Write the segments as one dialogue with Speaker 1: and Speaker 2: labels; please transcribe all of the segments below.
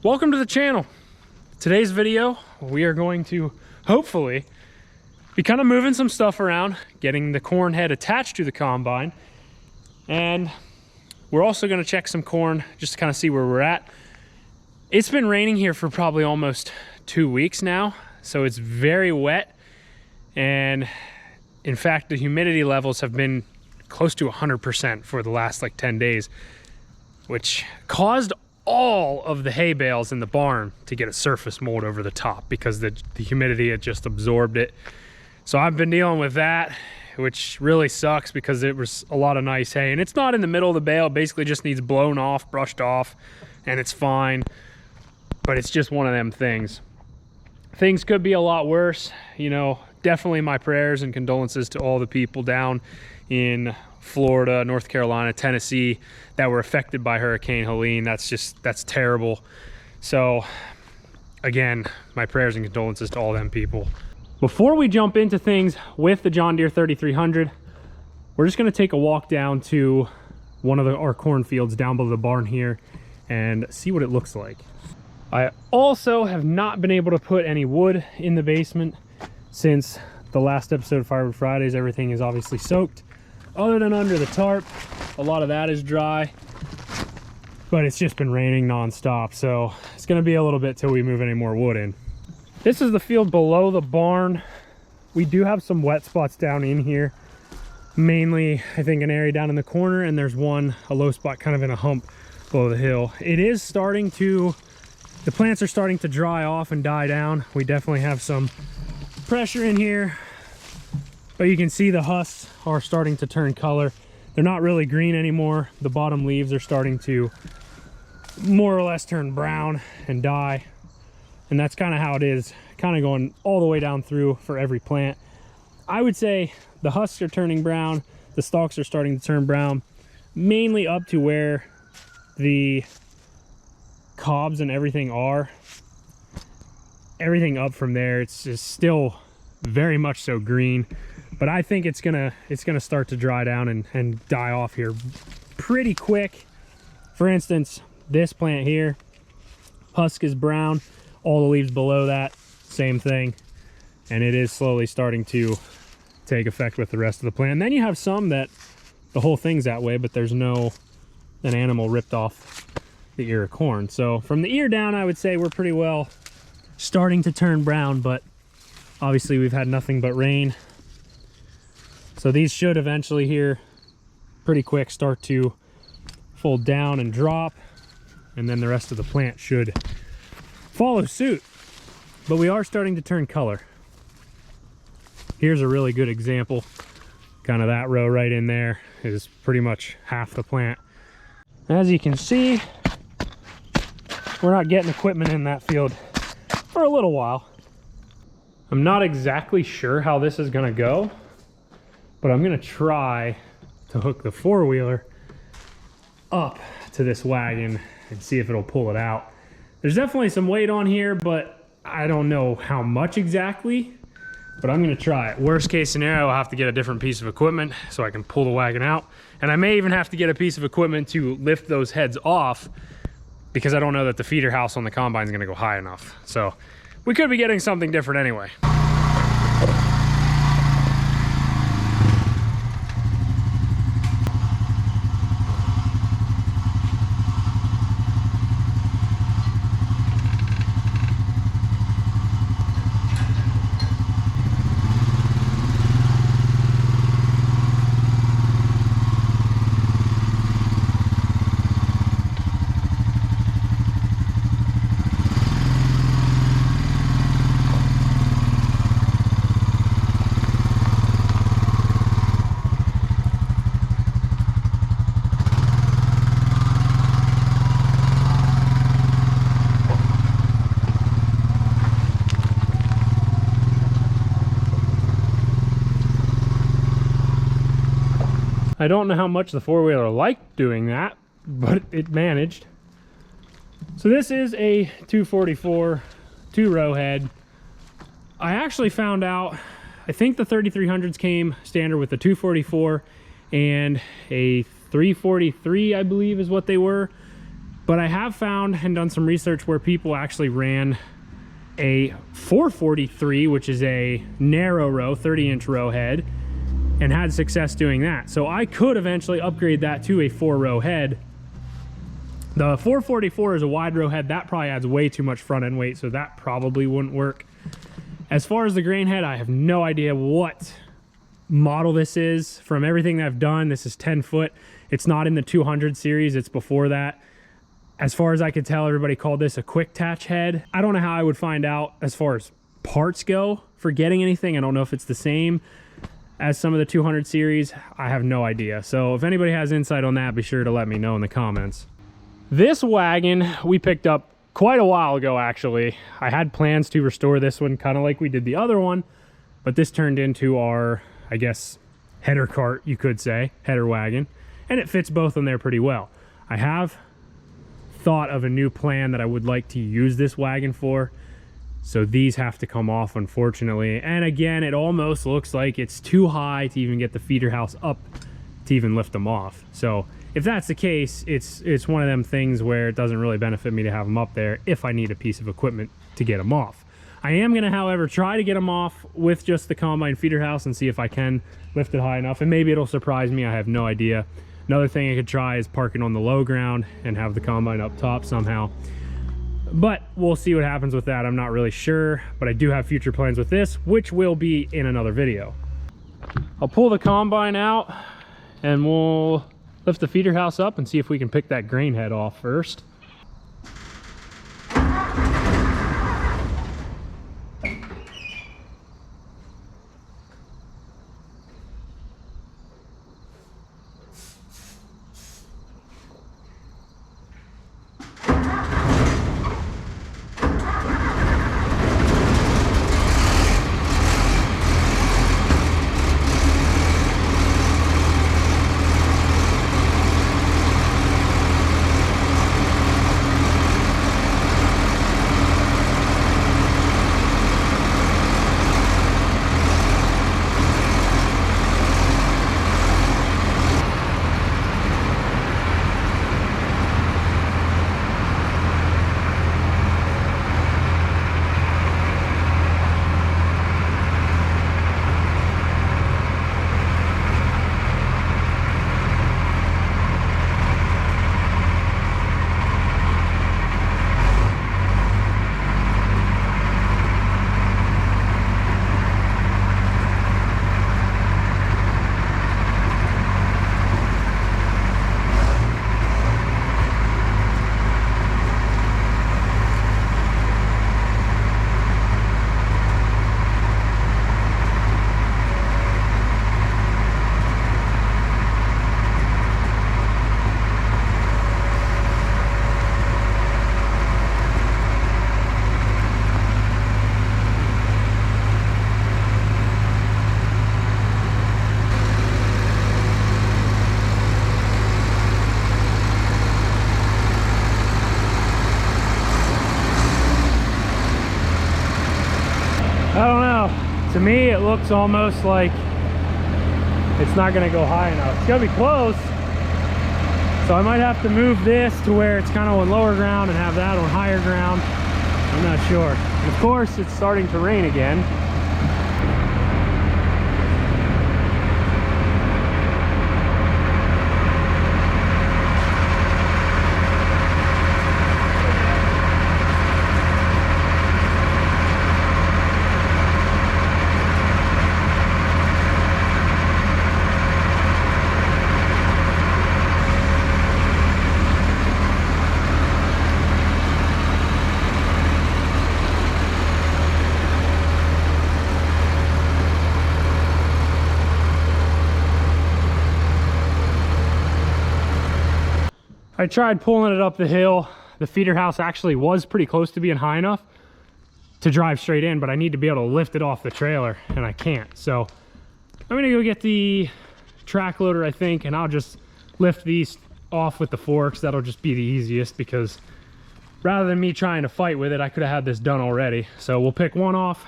Speaker 1: Welcome to the channel. Today's video, we are going to hopefully be kind of moving some stuff around, getting the corn head attached to the combine, and we're also going to check some corn just to kind of see where we're at. It's been raining here for probably almost 2 weeks now, so it's very wet, and in fact the humidity levels have been close to 100% for the last like 10 days, which caused all of the hay bales in the barn to get a surface mold over the top because the humidity had just absorbed it. So I've been dealing with that, which really sucks because it was a lot of nice hay, and it's not in the middle of the bale. It basically just needs blown off, brushed off, and it's fine. But it's just one of them things. Things could be a lot worse. You know, definitely my prayers and condolences to all the people down in Florida, North Carolina, Tennessee that were affected by Hurricane Helene. That's terrible. So again, my prayers and condolences to all them people. Before we jump into things with the John Deere 3300, we're just going to take a walk down to one of our cornfields down below the barn here and see what it looks like. I also have not been able to put any wood in the basement since the last episode of Firewood Fridays. Everything is obviously soaked other than under the tarp. A lot of that is dry, but it's just been raining non-stop, so it's going to be a little bit till we move any more wood in. This is the field below the barn. We do have some wet spots down in here, mainly I think an area down in the corner, and there's a low spot kind of in a hump below the hill. It is starting to, the plants are starting to dry off and die down. We definitely have some pressure in here, but you can see the husks are starting to turn color. They're not really green anymore. The bottom leaves are starting to more or less turn brown and die. And that's kind of how it is, kind of going all the way down through for every plant. I would say the husks are turning brown, the stalks are starting to turn brown, mainly up to where the cobs and everything are. Everything up from there, it's just still very much so green, but I think it's gonna start to dry down and die off here pretty quick. For instance, this plant here, husk is brown. All the leaves below that, same thing, and it is slowly starting to take effect with the rest of the plant. And then you have some that the whole thing's that way, but there's an animal ripped off the ear of corn. So from the ear down, I would say we're pretty well starting to turn brown, but obviously we've had nothing but rain. So these should eventually here pretty quick start to fold down and drop, and then the rest of the plant should follow suit. But we are starting to turn color. Here's a really good example. Kind of that row right in there is pretty much half the plant. As you can see, we're not getting equipment in that field for a little while. I'm not exactly sure how this is going to go, but I'm going to try to hook the four-wheeler up to this wagon and see if it'll pull it out. There's definitely some weight on here, but I don't know how much exactly, but I'm going to try it. Worst case scenario, I'll have to get a different piece of equipment so I can pull the wagon out. And I may even have to get a piece of equipment to lift those heads off because I don't know that the feeder house on the combine is going to go high enough. So we could be getting something different anyway. I don't know how much the four-wheeler liked doing that, but it managed. So this is a 244 two-row head. I actually found out, I think the 3300s came standard with the 244 and a 343, I believe is what they were. But I have found and done some research where people actually ran a 443, which is a narrow row, 30-inch row head, and had success doing that. So I could eventually upgrade that to a 4-row head. The 444 is a wide row head. That probably adds way too much front end weight, so that probably wouldn't work. As far as the grain head, I have no idea what model this is. From everything that I've done, this is 10 foot. It's not in the 200 series, it's before that. As far as I could tell, everybody called this a quick attach head. I don't know how I would find out as far as parts go for getting anything. I don't know if it's the same as some of the 200 series. I have no idea. So if anybody has insight on that, be sure to let me know in the comments. This wagon we picked up quite a while ago, actually. I had plans to restore this one kind of like we did the other one, but this turned into our, I guess, header cart, you could say, header wagon, and it fits both in there pretty well. I have thought of a new plan that I would like to use this wagon for, so these have to come off, unfortunately. And again, it almost looks like it's too high to even get the feeder house up to even lift them off. So if that's the case, it's one of them things where it doesn't really benefit me to have them up there if I need a piece of equipment to get them off. I am going to, however, try to get them off with just the combine feeder house and see if I can lift it high enough, and maybe it'll surprise me. I have no idea. Another thing I could try is parking on the low ground and have the combine up top somehow. But we'll see what happens with that. I'm not really sure, but I do have future plans with this, which will be in another video. I'll pull the combine out and we'll lift the feeder house up and see if we can pick that grain head off first. I don't know. To me, it looks almost like it's not going to go high enough. It's going to be close. So I might have to move this to where it's kind of on lower ground and have that on higher ground. I'm not sure. And of course, it's starting to rain again. I tried pulling it up the hill. The feeder house actually was pretty close to being high enough to drive straight in, but I need to be able to lift it off the trailer and I can't. So I'm gonna go get the track loader, I think, and I'll just lift these off with the forks. That'll just be the easiest, because rather than me trying to fight with it, I could have had this done already. So we'll pick one off,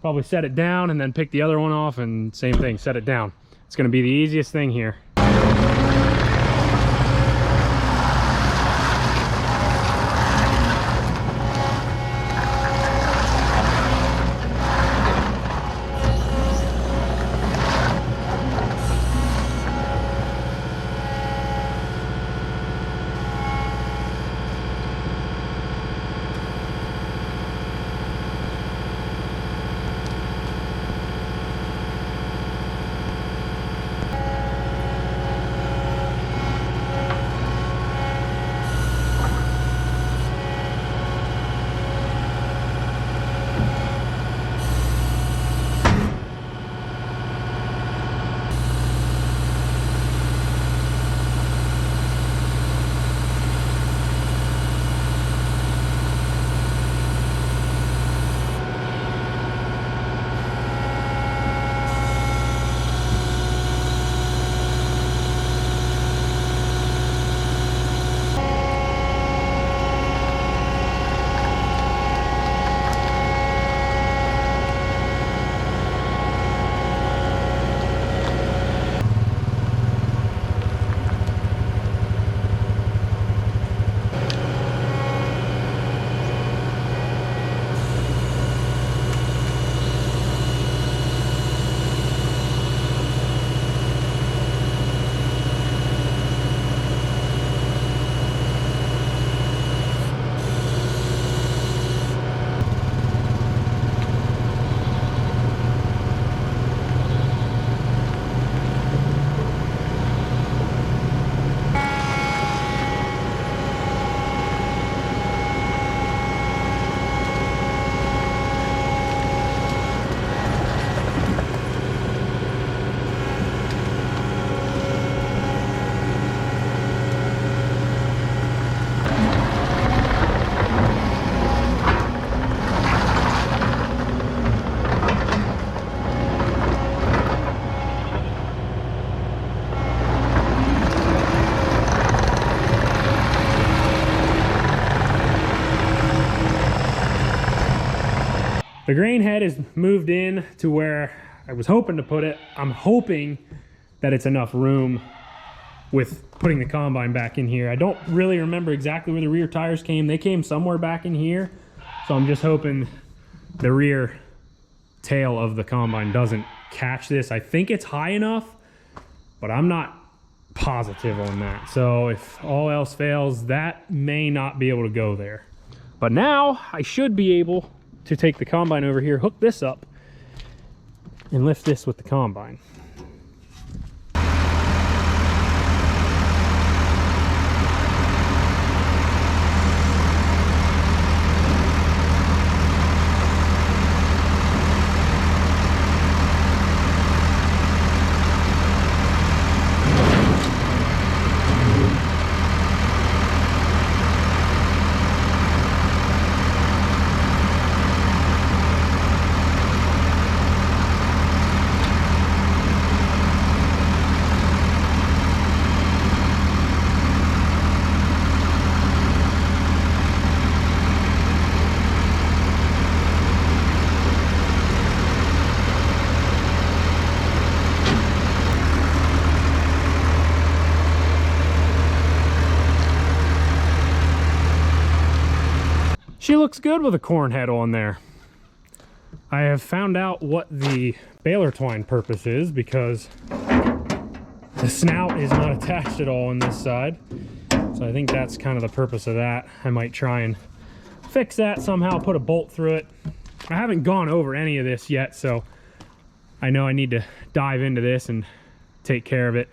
Speaker 1: probably set it down, and then pick the other one off, and same thing, set it down. It's gonna be the easiest thing here. The grain head is moved in to where I was hoping to put it. I'm hoping that it's enough room with putting the combine back in here. I don't really remember exactly where the rear tires came. They came somewhere back in here. So I'm just hoping the rear tail of the combine doesn't catch this. I think it's high enough, but I'm not positive on that. So if all else fails, that may not be able to go there. But now I should be able to take the combine over here, hook this up, and lift this with the combine. She looks good with a corn head on there. I have found out what the baler twine purpose is because the snout is not attached at all on this side. So I think that's kind of the purpose of that. I might try and fix that somehow, put a bolt through it. I haven't gone over any of this yet, so I know I need to dive into this and take care of it.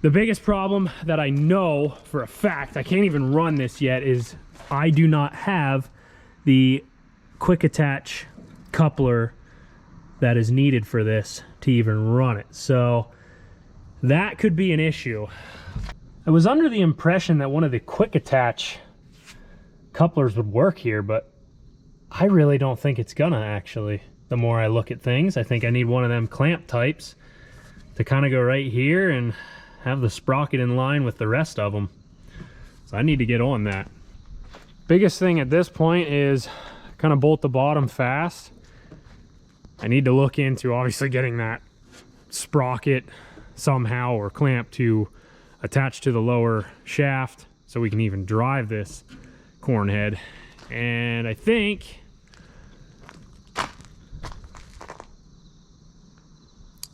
Speaker 1: The biggest problem that I know for a fact, I can't even run this yet, is I do not have the quick attach coupler that is needed for this to even run it. So that could be an issue. I was under the impression that one of the quick attach couplers would work here, but I really don't think it's gonna actually. The more I look at things, I think I need one of them clamp types to kind of go right here and have the sprocket in line with the rest of them. So I need to get on that. Biggest thing at this point is kind of bolt the bottom fast. I need to look into obviously getting that sprocket somehow or clamp to attach to the lower shaft so we can even drive this corn head. And I think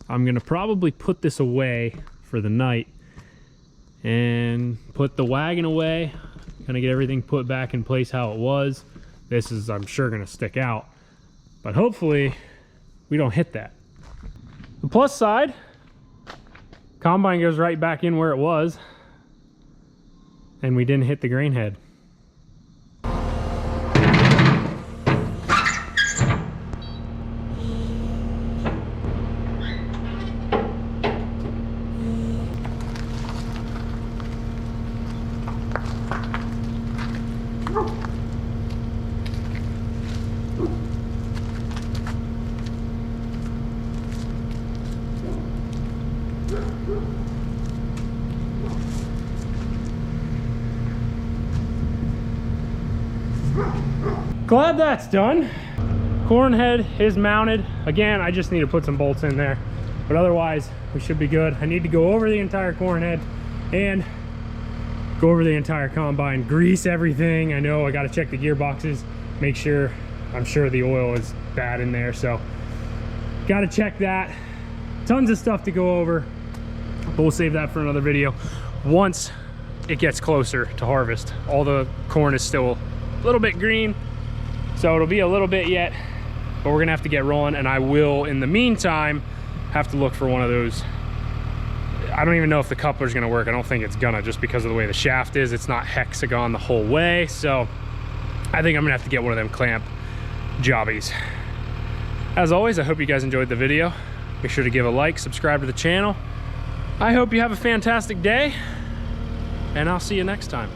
Speaker 1: I'm gonna probably put this away for the night and put the wagon away. Kind of get everything put back in place how it was. This is, I'm sure, gonna stick out, but hopefully we don't hit that. The plus side, combine goes right back in where it was, and we didn't hit the grain head. Glad that's done. Corn head is mounted. Again, I just need to put some bolts in there, but otherwise we should be good. I need to go over the entire corn head and go over the entire combine, grease everything. I know I got to check the gearboxes, make sure, I'm sure the oil is bad in there, so got to check that. Tons of stuff to go over, but we'll save that for another video. Once it gets closer to harvest, all the corn is still a little bit green, so it'll be a little bit yet, but we're gonna have to get rolling, and I will in the meantime have to look for one of those. I don't even know if the coupler's gonna work. I don't think it's gonna, just because of the way the shaft is. It's not hexagon the whole way, so I think I'm gonna have to get one of them clamp jobbies. As always, I hope you guys enjoyed the video. Make sure to give a like, subscribe to the channel. I hope you have a fantastic day, and I'll see you next time.